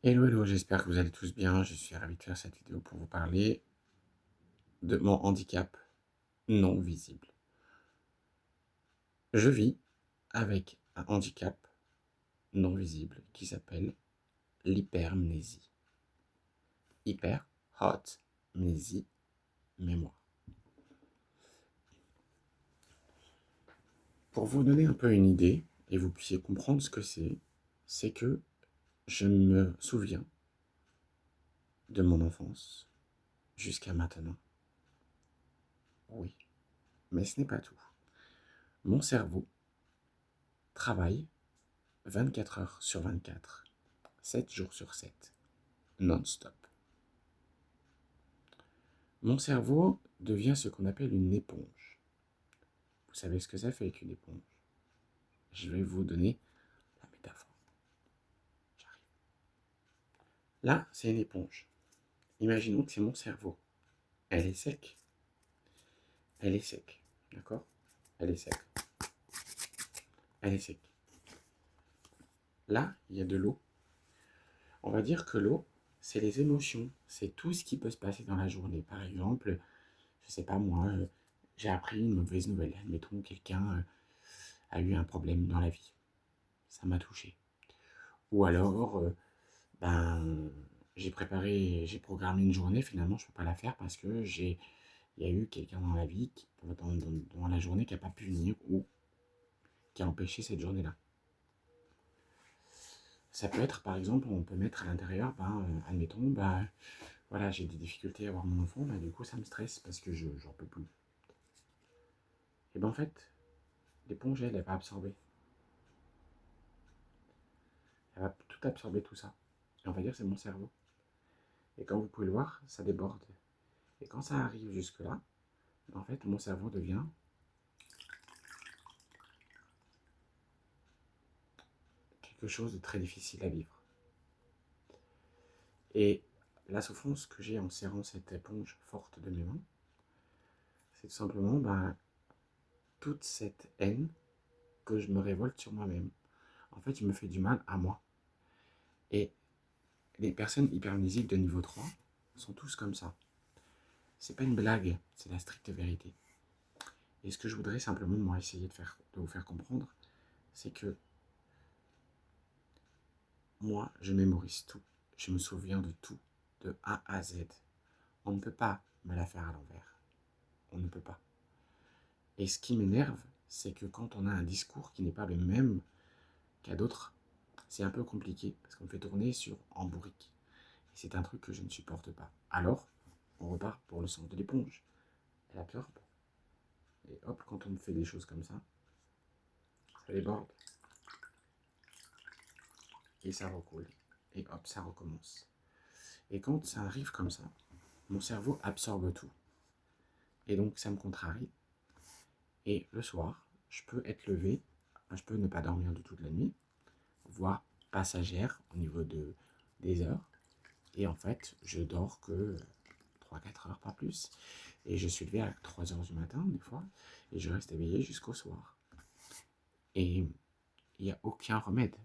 Hello, hello, j'espère que vous allez tous bien. Je suis ravi de faire cette vidéo pour vous parler de mon handicap non visible. Je vis avec un handicap non visible qui s'appelle l'hypermnésie. Hyper, hot, mnésie, mémoire. Pour vous donner un peu une idée et vous puissiez comprendre ce que c'est que je me souviens de mon enfance jusqu'à maintenant. Oui, mais ce n'est pas tout. Mon cerveau travaille 24 heures sur 24, 7 jours sur 7, non-stop. Mon cerveau devient ce qu'on appelle une éponge. Vous savez ce que ça fait qu'une éponge? Je vais vous donner la métaphore. J'arrive. Là, c'est une éponge. Imaginons que c'est mon cerveau. Elle est sec. Elle est sec. D'accord? Elle est sec. Elle est sec. Là, il y a de l'eau. On va dire que l'eau, c'est les émotions. C'est tout ce qui peut se passer dans la journée. Par exemple, je sais pas moi, j'ai appris une mauvaise nouvelle. Admettons, quelqu'un a eu un problème dans la vie. Ça m'a touché. Ou alors, ben, j'ai programmé une journée, finalement, je ne peux pas la faire parce que il y a eu quelqu'un dans la vie, dans la journée, qui n'a pas pu venir ou qui a empêché cette journée-là. Ça peut être, par exemple, on peut mettre à l'intérieur, admettons, voilà, j'ai des difficultés à avoir mon enfant, du coup, ça me stresse parce que j'en peux plus. Et ben en fait, l'éponge, elle va absorber. Elle va tout absorber, tout ça. Et on va dire que c'est mon cerveau. Et comme vous pouvez le voir, ça déborde. Et quand ça arrive jusque-là, en fait, mon cerveau devient quelque chose de très difficile à vivre. Et la souffrance que j'ai en serrant cette éponge forte de mes mains, c'est tout simplement toute cette haine que je me révolte sur moi-même. En fait, je me fais du mal à moi. Et les personnes hypermnésiques de niveau 3 sont tous comme ça. C'est pas une blague, c'est la stricte vérité. Et ce que je voudrais simplement, moi, essayer de vous faire comprendre, c'est que moi, je mémorise tout. Je me souviens de tout, de A à Z. On ne peut pas me la faire à l'envers. On ne peut pas. Et ce qui m'énerve, c'est que quand on a un discours qui n'est pas le même qu'à d'autres, c'est un peu compliqué parce qu'on me fait tourner sur embourrique. Et c'est un truc que je ne supporte pas. Alors, on repart pour le sens de l'éponge. Elle absorbe. Et hop, quand on me fait des choses comme ça déborde. Et ça recoule. Et hop, ça recommence. Et quand ça arrive comme ça, mon cerveau absorbe tout. Et donc, ça me contrarie. Et le soir, je peux être levé, je peux ne pas dormir de toute la nuit, voire passagère au niveau des heures. Et en fait, je dors que 3-4 heures, pas plus. Et je suis levé à 3 heures du matin, des fois, et je reste éveillé jusqu'au soir. Et il n'y a aucun remède.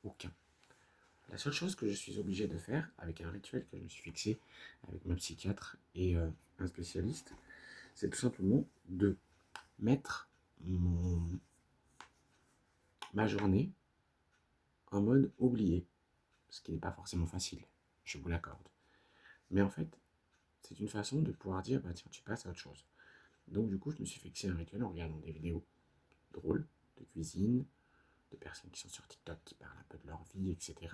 Aucun. La seule chose que je suis obligé de faire, avec un rituel que je me suis fixé avec ma psychiatre et un spécialiste, c'est tout simplement de mettre ma journée en mode oublié. Ce qui n'est pas forcément facile, je vous l'accorde. Mais en fait, c'est une façon de pouvoir dire, tiens, tu passes à autre chose. Donc du coup, je me suis fixé un rituel en regardant des vidéos drôles, de cuisine, de personnes qui sont sur TikTok, qui parlent un peu de leur vie, etc.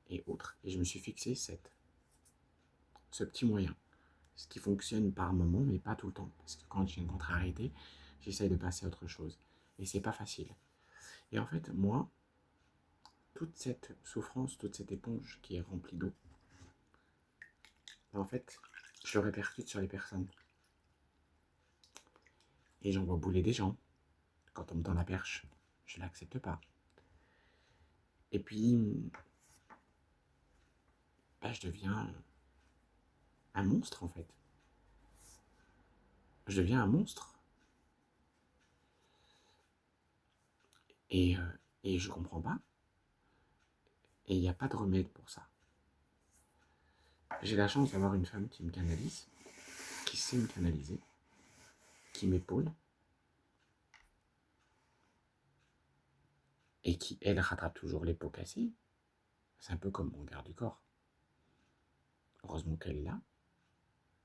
Et autres. Et je me suis fixé ce petit moyen. Ce qui fonctionne par moment, mais pas tout le temps. Parce que quand j'ai une contrariété, j'essaye de passer à autre chose. Et c'est pas facile. Et en fait, moi, toute cette souffrance, toute cette éponge qui est remplie d'eau, en fait, je le répercute sur les personnes. Et j'en vois bouler des gens. Quand on me tend la perche, je ne l'accepte pas. Et puis, je deviens un monstre en fait. Je deviens un monstre. Et, et je comprends pas. Et il n'y a pas de remède pour ça. J'ai la chance d'avoir une femme qui me canalise, qui sait me canaliser, qui m'épaule et qui, elle, rattrape toujours les pots cassés. C'est un peu comme mon garde du corps. Heureusement qu'elle est là.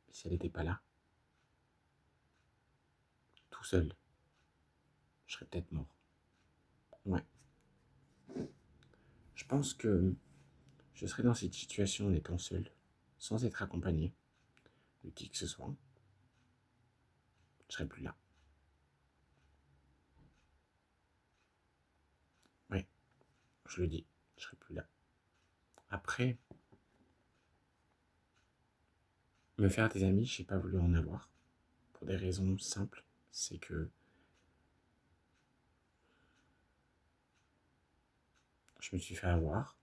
Mais si elle n'était pas là, tout seul, je serais peut-être mort. Ouais. Je pense que je serais dans cette situation en étant seul, sans être accompagné de qui que ce soit. Je serais plus là. Ouais, je le dis, je serais plus là. Après, me faire des amis, j'ai pas voulu en avoir. Pour des raisons simples. C'est que je me suis fait avoir.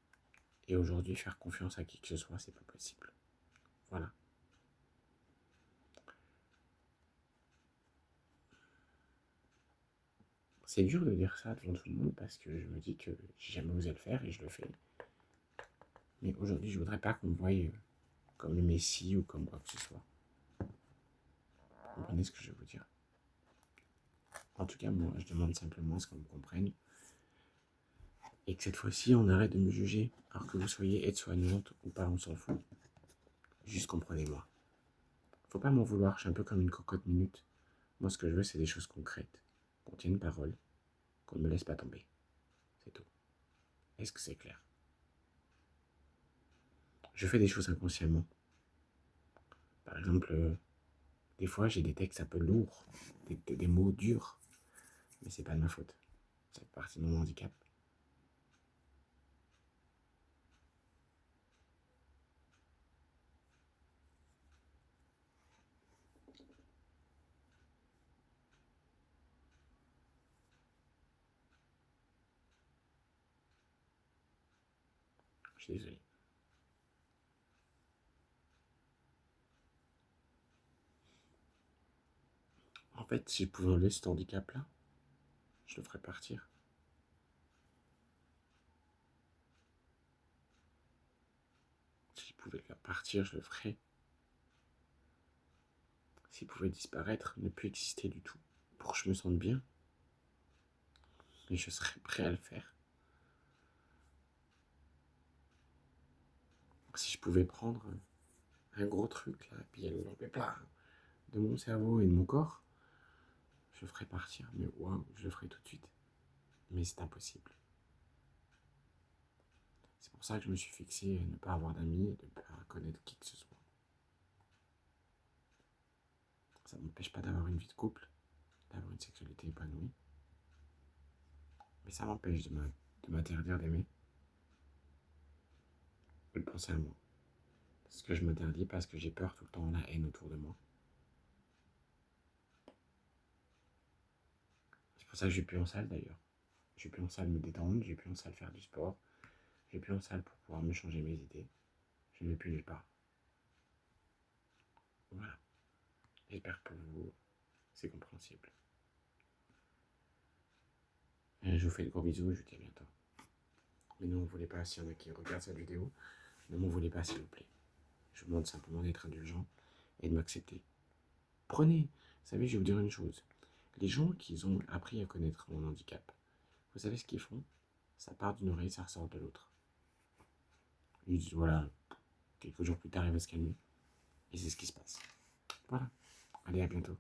Et aujourd'hui, faire confiance à qui que ce soit, c'est pas possible. Voilà. C'est dur de dire ça devant tout le monde parce que je me dis que j'ai jamais osé le faire et je le fais. Mais aujourd'hui, je voudrais pas qu'on me voie comme le Messie ou comme quoi que ce soit. Vous comprenez ce que je veux vous dire? En tout cas, moi, je demande simplement à ce qu'on me comprenne. Et que cette fois-ci, on arrête de me juger. Alors que vous soyez aide-soignante ou pas, on s'en fout. Juste comprenez-moi. Faut pas m'en vouloir, je suis un peu comme une cocotte minute. Moi, ce que je veux, c'est des choses concrètes. Qu'on tienne parole. Qu'on ne me laisse pas tomber. C'est tout. Est-ce que c'est clair? Je fais des choses inconsciemment. Par exemple, des fois, j'ai des textes un peu lourds. Des mots durs. Mais c'est pas de ma faute. Ça fait partie de mon handicap. Je suis désolé. En fait, si je pouvais enlever cet handicap-là, je le ferais partir. Si je pouvais le faire partir, je le ferais. S'il pouvait disparaître, ne plus exister du tout, pour que je me sente bien, mais je serais prêt à le faire. Si je pouvais prendre un gros truc là, et puis l'enlever plein de mon cerveau et de mon corps, je le ferais partir, mais waouh, je le ferais tout de suite. Mais c'est impossible. C'est pour ça que je me suis fixé à ne pas avoir d'amis et de ne pas connaître qui que ce soit. Ça ne m'empêche pas d'avoir une vie de couple, d'avoir une sexualité épanouie, mais ça m'empêche de m'interdire d'aimer, de penser à moi. C'est ce que je m'interdis parce que j'ai peur tout le temps de la haine autour de moi. C'est pour ça que je vais plus en salle d'ailleurs. Je vais plus en salle me détendre, je vais plus en salle faire du sport, je vais plus en salle pour pouvoir me changer mes idées. Je ne vais plus nulle part. Voilà. J'espère que pour vous, c'est compréhensible. Je vous fais de gros bisous et je vous dis à bientôt. Mais ne m'en voulez pas s'il y en a qui regardent cette vidéo. Ne m'en voulez pas s'il vous plaît. Je vous demande simplement d'être indulgent et de m'accepter. Prenez, vous savez, je vais vous dire une chose. Les gens qui ont appris à connaître mon handicap, vous savez ce qu'ils font? Ça part d'une oreille, ça ressort de l'autre. Ils disent voilà, quelques jours plus tard, il va se calmer. Et c'est ce qui se passe. Voilà. Allez, à bientôt.